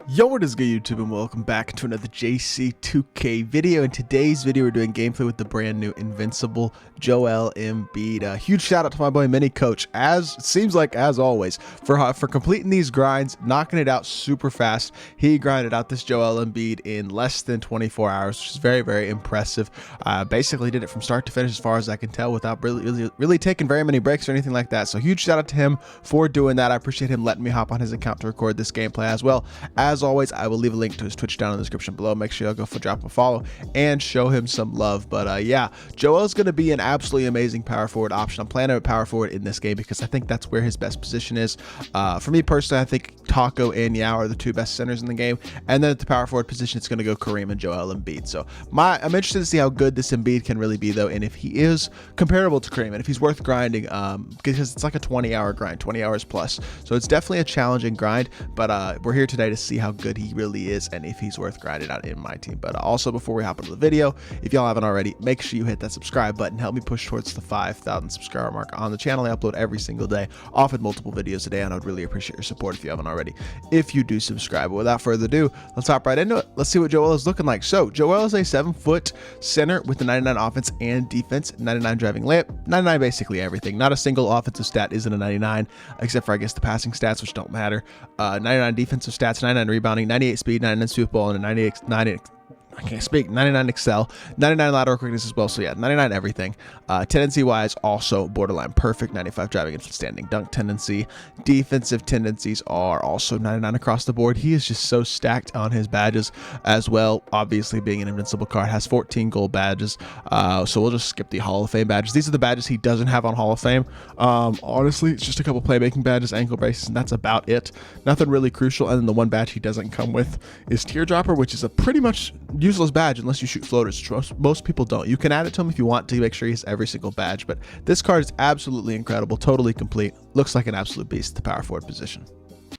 Yo, what is good YouTube, and welcome back to another JC2K video. In today's video, we're doing gameplay with the brand new Invincible Joel Embiid. A huge shout out to my boy Mini Coach, as it seems like as always, for completing these grinds, knocking it out super fast. He grinded out this Joel Embiid in less than 24 hours, which is very impressive. Basically did it from start to finish as far as I can tell without really taking very many breaks or anything like that. So huge shout out to him for doing that. I appreciate him letting me hop on his account to record this gameplay as well. As always, I will leave a link to his Twitch down in the description below. Make sure y'all go drop a follow and show him some love. But yeah, Joel's going to be an absolutely amazing power forward option. I'm playing a power forward in this game because I think that's where his best position is. For me personally, I think Taco and Yao are the two best centers in the game. And then at the power forward position, it's going to go Kareem and Joel Embiid. So I'm interested to see how good this Embiid can really be, though, and if he is comparable to Kareem and if he's worth grinding, because it's like a 20-hour grind, 20 hours plus. So it's definitely a challenging grind, but we're here today to see how good he really is and if he's worth grinding out in my team. But also, before we hop into the video, if y'all haven't already, make sure you hit that subscribe button. Help me push towards the 5,000 subscriber mark on the channel. I upload every single day, often multiple videos a day, and I'd really appreciate your support if you haven't already, if you do subscribe. But without further ado, let's hop right into it. Let's see what Joel is looking like. So Joel is a 7-foot center with the 99 offense and defense, 99 driving layup, 99 basically everything. Not a single offensive stat isn't a 99, except for I guess the passing stats, which don't matter. 99 defensive stats, 99 rebounding, 98 speed, 99 sweep ball, and a 99 excel, 99 lateral quickness as well. So yeah, 99 everything. Tendency wise, also borderline perfect, 95 driving and standing dunk tendency. Defensive tendencies are also 99 across the board. He is just so stacked on his badges as well. Obviously, being an invincible card, has 14 gold badges. So we'll just skip the Hall of Fame badges. These are the badges he doesn't have on Hall of Fame. Honestly, it's just a couple playmaking badges, ankle braces, and that's about it. Nothing really crucial. And then the one badge he doesn't come with is Teardropper, which is a pretty much useless badge unless you shoot floaters. Most people don't. You can add it to him if you want to make sure he has every single badge, but this card is absolutely incredible, totally complete, looks like an absolute beast at the power forward position.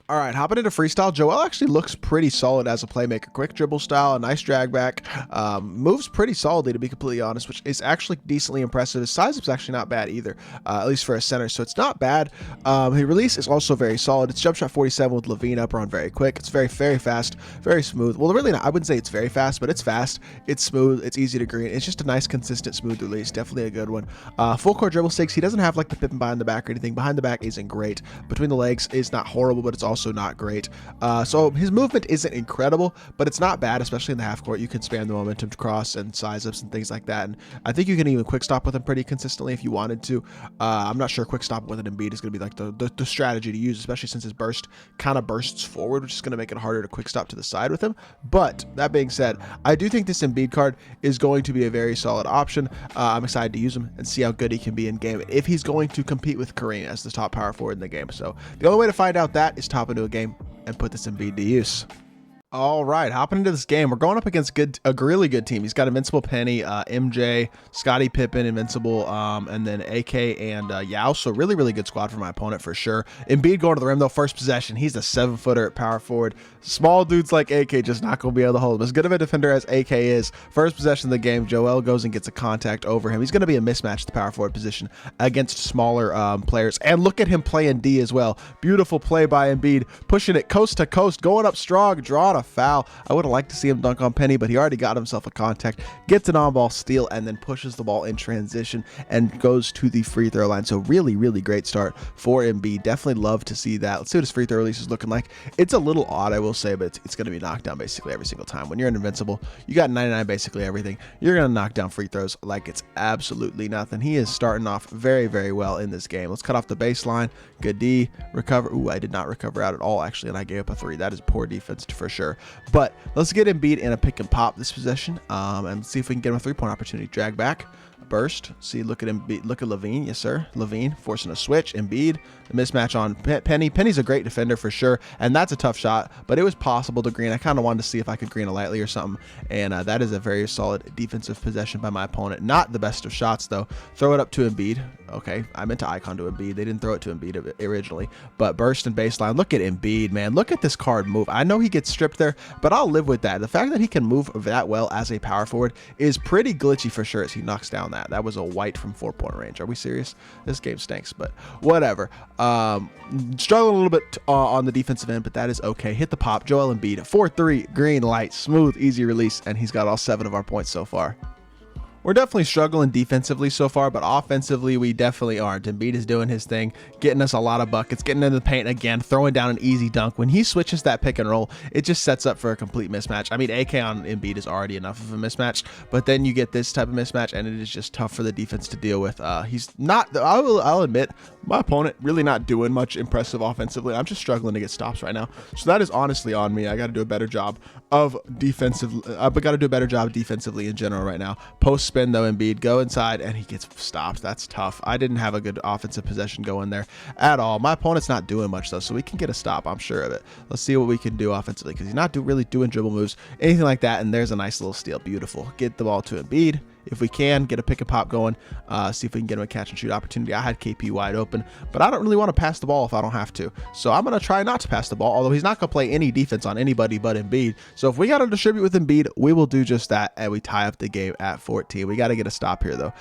All right, hopping into Freestyle, Joel actually looks pretty solid as a playmaker. Quick dribble style, a nice drag back, moves pretty solidly, to be completely honest, which is actually decently impressive. His size is actually not bad either, at least for a center, so it's not bad. His release is also very solid. It's jump shot 47 with Levine up on very quick. It's very fast, very smooth. Well, really not, I wouldn't say it's very fast, but it's fast, it's smooth, it's easy to green. It's just a nice, consistent, smooth release. Definitely a good one. Full court dribble stakes. He doesn't have like the pippin behind the back or anything. Behind the back isn't great. Between the legs is not horrible, but it's also not great. So his movement isn't incredible, but it's not bad, especially in the half court. You can spam the momentum to cross and size ups and things like that. And I think you can even quick stop with him pretty consistently if you wanted to. I'm not sure quick stop with an Embiid is going to be like the strategy to use, especially since his burst kind of bursts forward, which is going to make it harder to quick stop to the side with him. But that being said, I do think this Embiid card is going to be a very solid option. I'm excited to use him and see how good he can be in game, if he's going to compete with Kareem as the top power forward in the game. So the only way to find out that is to hop into a game and put this Embiid to use. All right, hopping into this game, we're going up against a really good team. He's got Invincible Penny, MJ, Scottie Pippen, Invincible, and then AK and Yao. So really good squad for my opponent for sure. Embiid going to the rim though, first possession. He's a 7-footer at power forward. Small dudes like AK just not going to be able to hold him. As good of a defender as AK is, first possession of the game, Joel goes and gets a contact over him. He's going to be a mismatch at the power forward position against smaller players. And look at him playing D as well. Beautiful play by Embiid, pushing it coast to coast, going up strong, drawing a foul. I would have liked to see him dunk on Penny, but he already got himself a contact, gets an on-ball steal, and then pushes the ball in transition and goes to the free throw line. So really great start for Embiid. Definitely love to see that. Let's see what his free throw release is looking like. It's a little odd, I will say, but it's going to be knocked down basically every single time. When you're an Invincible, you got 99 basically everything. You're going to knock down free throws like it's absolutely nothing. He is starting off very well in this game. Let's cut off the baseline. Good D. Recover. Ooh, I did not recover out at all, actually, and I gave up a 3. That is poor defense for sure. But let's get Embiid in a pick and pop this possession, and see if we can get him a 3-point opportunity. Drag back, burst. See, look at Embiid, look at Levine. Yes, sir. Levine forcing a switch. Embiid, the mismatch on Penny. Penny's a great defender for sure, and that's a tough shot, but it was possible to green. I kind of wanted to see if I could green it lightly or something, and that is a very solid defensive possession by my opponent. Not the best of shots, though. Throw it up to Embiid. Okay, I meant to icon to Embiid. They didn't throw it to Embiid originally, but burst and baseline. Look at Embiid, man. Look at this card move. I know he gets stripped there, but I'll live with that. The fact that he can move that well as a power forward is pretty glitchy for sure, as he knocks down that. That was a white from 4-point range. Are we serious? This game stinks, but whatever. Struggling a little bit on the defensive end, but that is okay. Hit the pop. Joel Embiid, 4-3, green light, smooth, easy release, and he's got all 7 of our points so far. We're definitely struggling defensively so far, but offensively, we definitely aren't. Embiid is doing his thing, getting us a lot of buckets, getting into the paint again, throwing down an easy dunk. When he switches that pick and roll, it just sets up for a complete mismatch. I mean, AK on Embiid is already enough of a mismatch, but then you get this type of mismatch, and it is just tough for the defense to deal with. He's not, I'll admit, my opponent really not doing much impressive offensively. I'm just struggling to get stops right now. So that is honestly on me. I got to do a better job of defensively. I've got to do a better job defensively in general right now. Post spin though, Embiid go inside and he gets stopped. That's tough. I didn't have a good offensive possession going there at all. My opponent's not doing much though, so we can get a stop. I'm sure of it. Let's see what we can do offensively because he's not really doing dribble moves, anything like that. And there's a nice little steal. Beautiful. Get the ball to Embiid. If we can get a pick and pop going, see if we can get him a catch and shoot opportunity. I had KP wide open, but I don't really want to pass the ball if I don't have to. So I'm going to try not to pass the ball, although he's not going to play any defense on anybody but Embiid. So if we got to distribute with Embiid, we will do just that, and we tie up the game at 14. We got to get a stop here, though.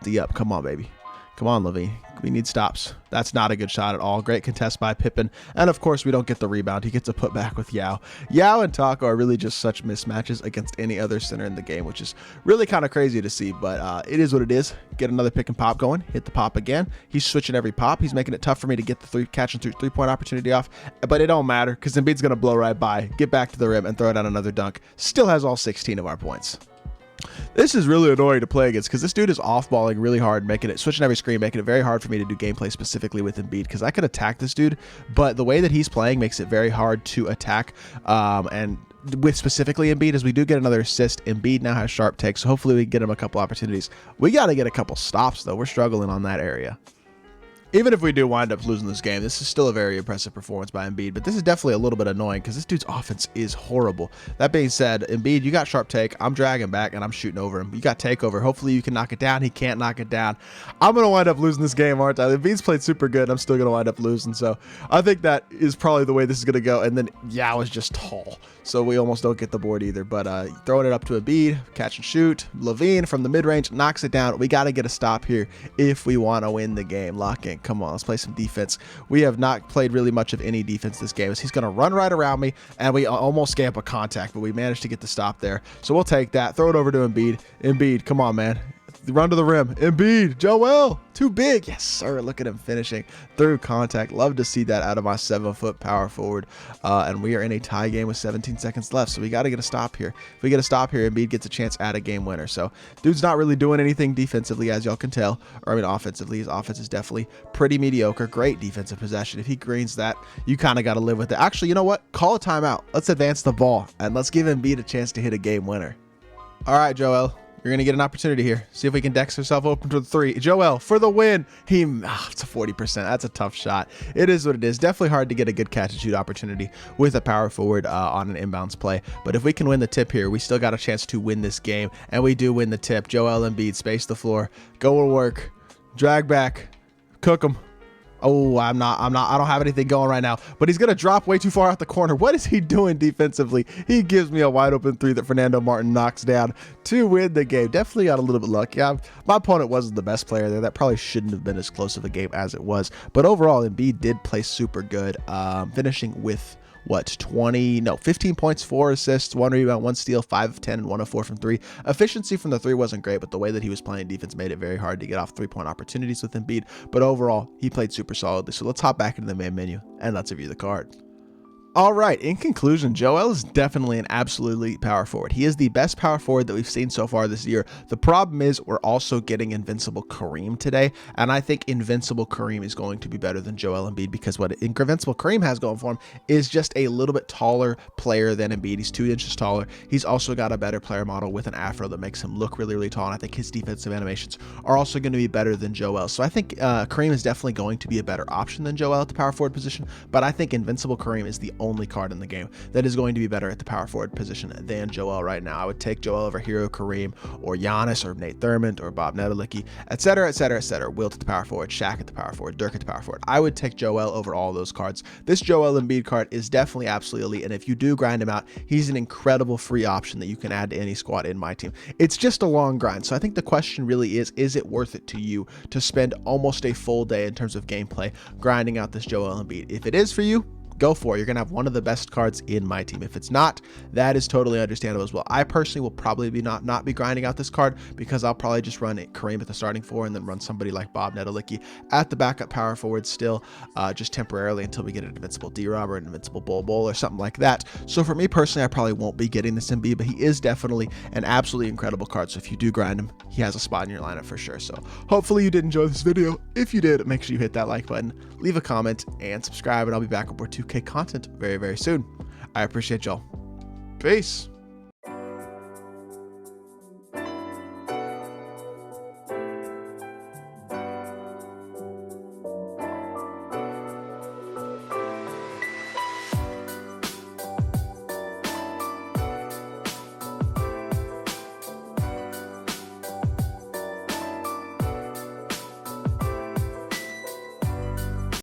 D-up. Come on, baby. Come on, Levine. We need stops. That's not a good shot at all. Great contest by Pippen. And of course, we don't get the rebound. He gets a putback with Yao. Yao and Taka are really just such mismatches against any other center in the game, which is really kind of crazy to see, but it is what it is. Get another pick and pop going. Hit the pop again. He's switching every pop. He's making it tough for me to get the catch and three-point opportunity off, but it don't matter because Embiid's going to blow right by, get back to the rim, and throw down another dunk. Still has all 16 of our points. This is really annoying to play against because this dude is off-balling really hard, switching every screen, making it very hard for me to do gameplay specifically with Embiid because I could attack this dude, but the way that he's playing makes it very hard to attack. And with specifically Embiid, as we do get another assist, Embiid now has sharp takes, so hopefully we can get him a couple opportunities. We got to get a couple stops, though. We're struggling on that area. Even if we do wind up losing this game, this is still a very impressive performance by Embiid, but this is definitely a little bit annoying because this dude's offense is horrible. That being said, Embiid, you got sharp take. I'm dragging back, and I'm shooting over him. You got takeover. Hopefully, you can knock it down. He can't knock it down. I'm going to wind up losing this game, aren't I? Embiid's played super good. I'm still going to wind up losing, so I think that is probably the way this is going to go, and then Yao is just tall, so we almost don't get the board either, but throwing it up to Embiid, catch and shoot. Levine from the mid-range knocks it down. We got to get a stop here if we want to win the game. Lock in. Come on, let's play some defense. We have not played really much of any defense this game. He's going to run right around me, and we almost gave up a contact, but we managed to get the stop there. So we'll take that. Throw it over to Embiid. Embiid, come on, man. Run to the rim. Embiid, Joel, too big. Yes, sir. Look at him finishing through contact. Love to see that out of my 7-foot power forward. And we are in a tie game with 17 seconds left, so we got to get a stop here. If we get a stop here, Embiid gets a chance at a game winner. So dude's not really doing anything defensively, as y'all can tell. Or I mean, offensively. His offense is definitely pretty mediocre. Great defensive possession. If he greens that, you kind of got to live with it. Actually, you know what? Call a timeout. Let's advance the ball, and let's give Embiid a chance to hit a game winner. All right, Joel. You're going to get an opportunity here. See if we can dex ourselves open to the 3. Joel, for the win. It's a 40%. That's a tough shot. It is what it is. Definitely hard to get a good catch and shoot opportunity with a power forward on an inbounds play. But if we can win the tip here, we still got a chance to win this game. And we do win the tip. Joel Embiid, space the floor. Go to work. Drag back. Cook him. Oh, I don't have anything going right now, but he's going to drop way too far out the corner. What is he doing defensively? He gives me a wide open 3 that Fernando Martin knocks down to win the game. Definitely got a little bit lucky. My opponent wasn't the best player there. That probably shouldn't have been as close of a game as it was, but overall, Embiid did play super good, finishing with 15 points, 4 assists, 1 rebound, 1 steal, 5 of 10, and 1 of 4 from 3. Efficiency from the 3 wasn't great, but the way that he was playing defense made it very hard to get off 3-point opportunities with Embiid. But overall, he played super solidly. So let's hop back into the main menu and let's review the card. All right, in conclusion, Joel is definitely an absolutely power forward. He is the best power forward that we've seen so far this year. The problem is we're also getting Invincible Kareem today, and I think Invincible Kareem is going to be better than Joel Embiid because what Invincible Kareem has going for him is just a little bit taller player than Embiid. He's 2 inches taller. He's also got a better player model with an afro that makes him look really, really tall, and I think his defensive animations are also going to be better than Joel. So I think Kareem is definitely going to be a better option than Joel at the power forward position, but I think Invincible Kareem is the only card in the game that is going to be better at the power forward position than Joel right now. I would take Joel over Hero, Kareem, or Giannis, or Nate Thurmond, or Bob Nedelicki, etc., etc., etc. Wilt at the power forward, Shaq at the power forward, Dirk at the power forward. I would take Joel over all those cards. This Joel Embiid card is definitely absolutely elite, and if you do grind him out, he's an incredible free option that you can add to any squad in my team. It's just a long grind, so I think the question really is it worth it to you to spend almost a full day in terms of gameplay grinding out this Joel Embiid? If it is for you, go for it. You're going to have one of the best cards in my team. If it's not, that is totally understandable as well. I personally will probably be not be grinding out this card because I'll probably just run Kareem at the starting four and then run somebody like Bob Nedelicki at the backup power forward still, just temporarily until we get an invincible D-Rob or an invincible Bol or something like that. So for me personally, I probably won't be getting this Embiid, but he is definitely an absolutely incredible card. So if you do grind him, he has a spot in your lineup for sure. So hopefully you did enjoy this video. If you did, make sure you hit that like button, leave a comment, and subscribe, and I'll be back with more 2K content very, very soon. I appreciate y'all. Peace.